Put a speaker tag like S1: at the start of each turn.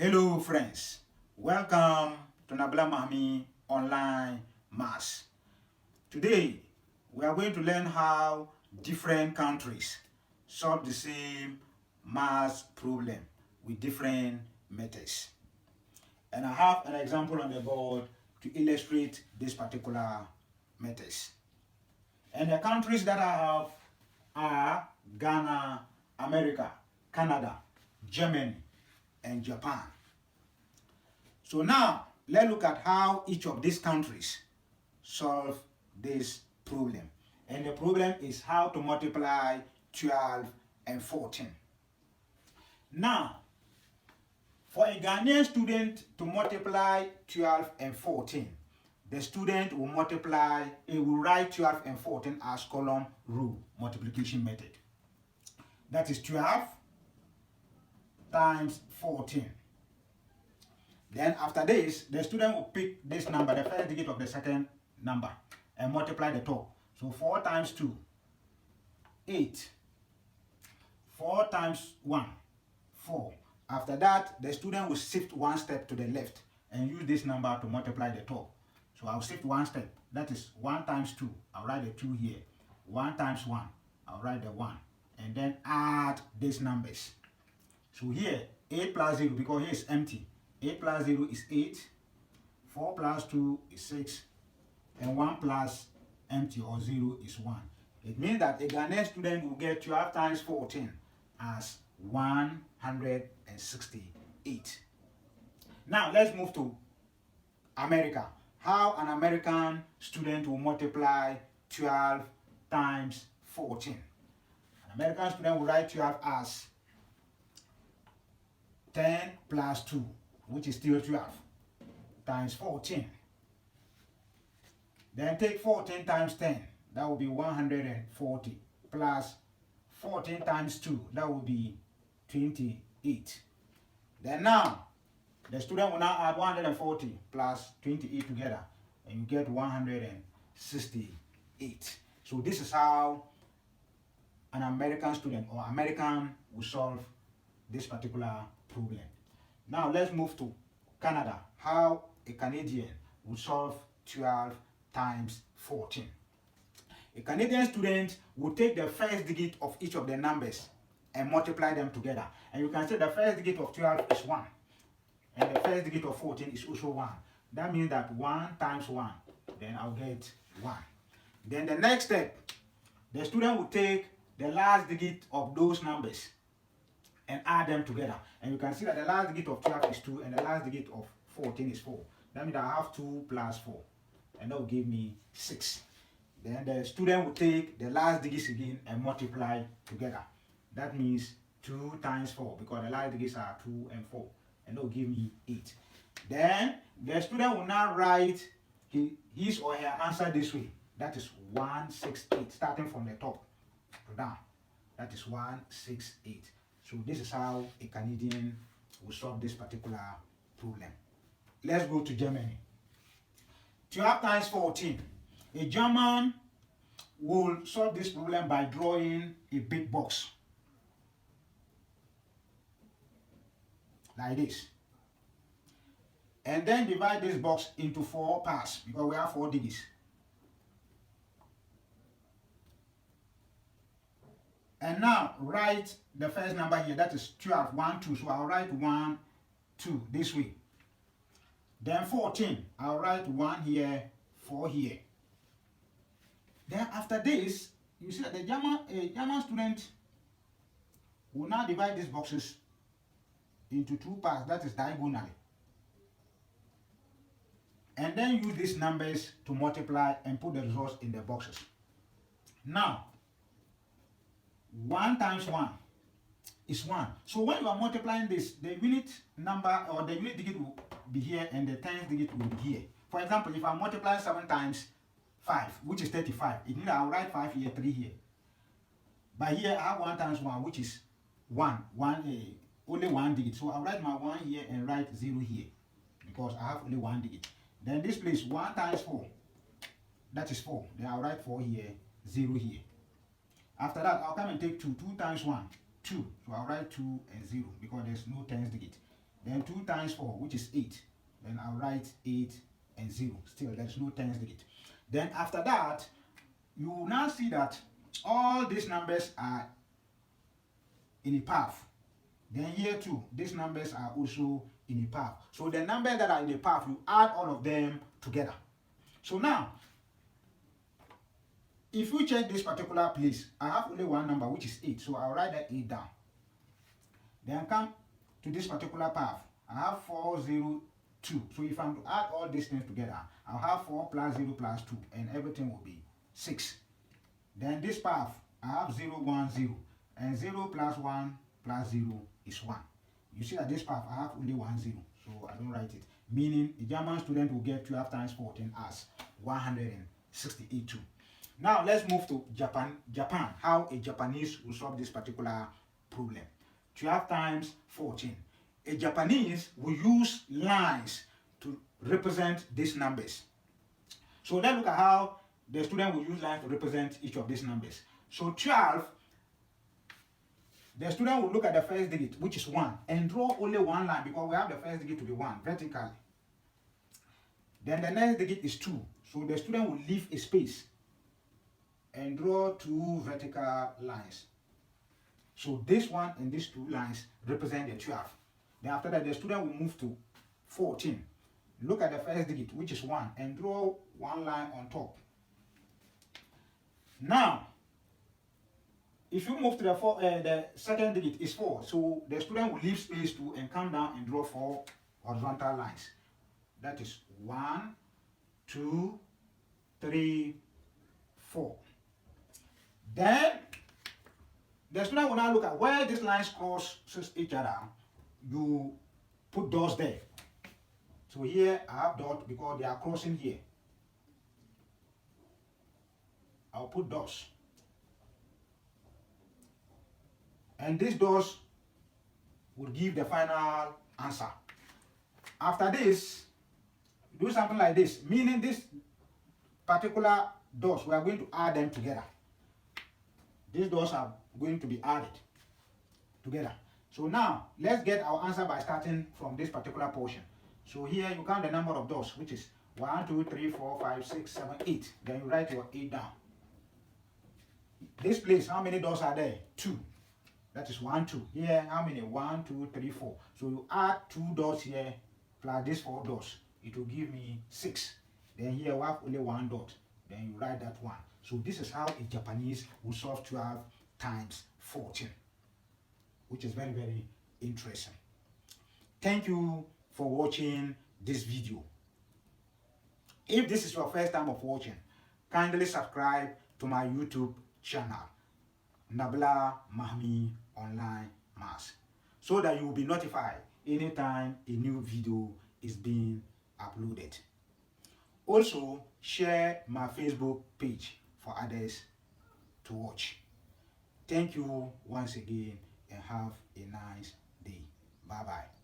S1: Hello friends, welcome to Nabla online maths. Today we are going to learn how different countries solve the same maths problem with different methods. And I have an example on the board to illustrate this particular methods. And the countries that I have are Ghana, America, Canada, Germany, and Japan. So now, let's look at how each of these countries solve this problem. And the problem is how to multiply 12 and 14. Now, for a Ghanaian student to multiply 12 and 14, the student will write 12 and 14 as column rule multiplication method. That is 12 times 14. Then after this, the student will pick this number, the first digit of the second number, and multiply the top. So 4 times 2, 8. 4 times 1, 4. After that, the student will shift one step to the left and use this number to multiply the top. So I'll shift one step. That is 1 times 2. I'll write the 2 here. 1 times 1. I'll write the 1. And then add these numbers. So here, 8 plus 0, because here is empty. 8 plus 0 is 8, 4 plus 2 is 6, and 1 plus empty or 0 is 1. It means that a Ghanaian student will get 12 times 14 as 168. Now let's move to America. How an American student will multiply 12 times 14. An American student will write 12 as 10 plus 2. Which is still 12, times 14. Then take 14 times 10, that will be 140, plus 14 times 2, that will be 28. Then now, the student will now add 140 plus 28 together, and you get 168. So this is how an American student or American will solve this particular problem. Now let's move to Canada. How a Canadian will solve 12 times 14. A Canadian student will take the first digit of each of the numbers and multiply them together. And you can say the first digit of 12 is 1. And the first digit of 14 is also 1. That means that 1 times 1, then I'll get 1. Then the next step, the student will take the last digit of those numbers and add them together. And you can see that the last digit of 12 is 2 and the last digit of 14 is 4. That means I have 2 plus 4. And that will give me 6. Then the student will take the last digits again and multiply together. That means 2 times 4 because the last digits are 2 and 4. And that will give me 8. Then the student will now write his or her answer this way. That is 168, starting from the top to down. That is 168. So this is how a Canadian will solve this particular problem. Let's go to Germany. 12 times 14. A German will solve this problem by drawing a big box. Like this. And then divide this box into 4 parts because we have 4 digits. And now write the first number here, that is 12, 1, 2. So I'll write 1, 2 this way. Then 14, I'll write 1 here, 4 here. Then after this, you see that a German student will now divide these boxes into 2 parts, that is diagonally. And then use these numbers to multiply and put the results in the boxes. Now, 1 times 1 is 1. So when you are multiplying this, the unit number or the unit digit will be here and the tens digit will be here. For example, if I multiply 7 times 5, which is 35, it means I'll write 5 here, 3 here. But here I have 1 times 1, which is 1. Only 1 digit. So I'll write my 1 here and write 0 here because I have only 1 digit. Then this place, 1 times 4, that is 4. Then I'll write 4 here, 0 here. After I'll come and take 2. 2 times 1, 2. So I'll write 2 and 0 because there's no tens digit. Then 2 times 4, which is 8. Then I'll write 8 and 0. Still, there's no tens digit. Then after that, you will now see that all these numbers are in a path. Then here too, these numbers are also in a path. So the numbers that are in the path, you add all of them together. So now, if you check this particular place, I have only one number, which is 8. So I'll write that 8 down. Then come to this particular path. I have 4, 0, 2. So if I'm to add all these things together, I'll have 4 plus 0 plus 2, and everything will be 6. Then this path, I have 0, 1, 0. And 0 plus 1 plus 0 is 1. You see that this path, I have only 1 0. So I don't write it. Meaning, a German student will get 12 times 14 as 168 too. Now, let's move to Japan, how a Japanese will solve this particular problem. 12 times 14. A Japanese will use lines to represent these numbers. So let's look at how the student will use lines to represent each of these numbers. So 12, the student will look at the first digit, which is 1, and draw only one line because we have the first digit to be 1 vertically. Then the next digit is 2. So the student will leave a space and draw 2 vertical lines. So this one and these 2 lines represent the 12. Then after that, the student will move to 14. Look at the first digit, which is 1, and draw one line on top. Now, if you move to the second digit is 4, so the student will leave space 2 and come down and draw 4 horizontal lines. That is 1, 2, 3, 4. Then the student will now look at where these lines cross each other. You put dots there. So here I have dots because they are crossing here. I'll put dots. And these dots will give the final answer. After this, do something like this, meaning this particular dots, we are going to add them together. These dots are going to be added together. So now, let's get our answer by starting from this particular portion. So here you count the number of dots, which is 1, 2, 3, 4, 5, 6, 7, 8. Then you write your 8 down. This place, how many dots are there? 2. That is 1, 2. Here, how many? 1, 2, 3, 4. So you add 2 dots here plus these 4 dots. It will give me 6. Then here we have only 1 dot. Then you write that 1. So this is how a Japanese will solve 12 times 14, which is very, very interesting. Thank you for watching this video. If this is your first time of watching, kindly subscribe to my YouTube channel, Nabla Mahmi Online Maths, so that you will be notified anytime a new video is being uploaded. Also, share my Facebook page for others to watch. Thank you once again and have a nice day. Bye-bye.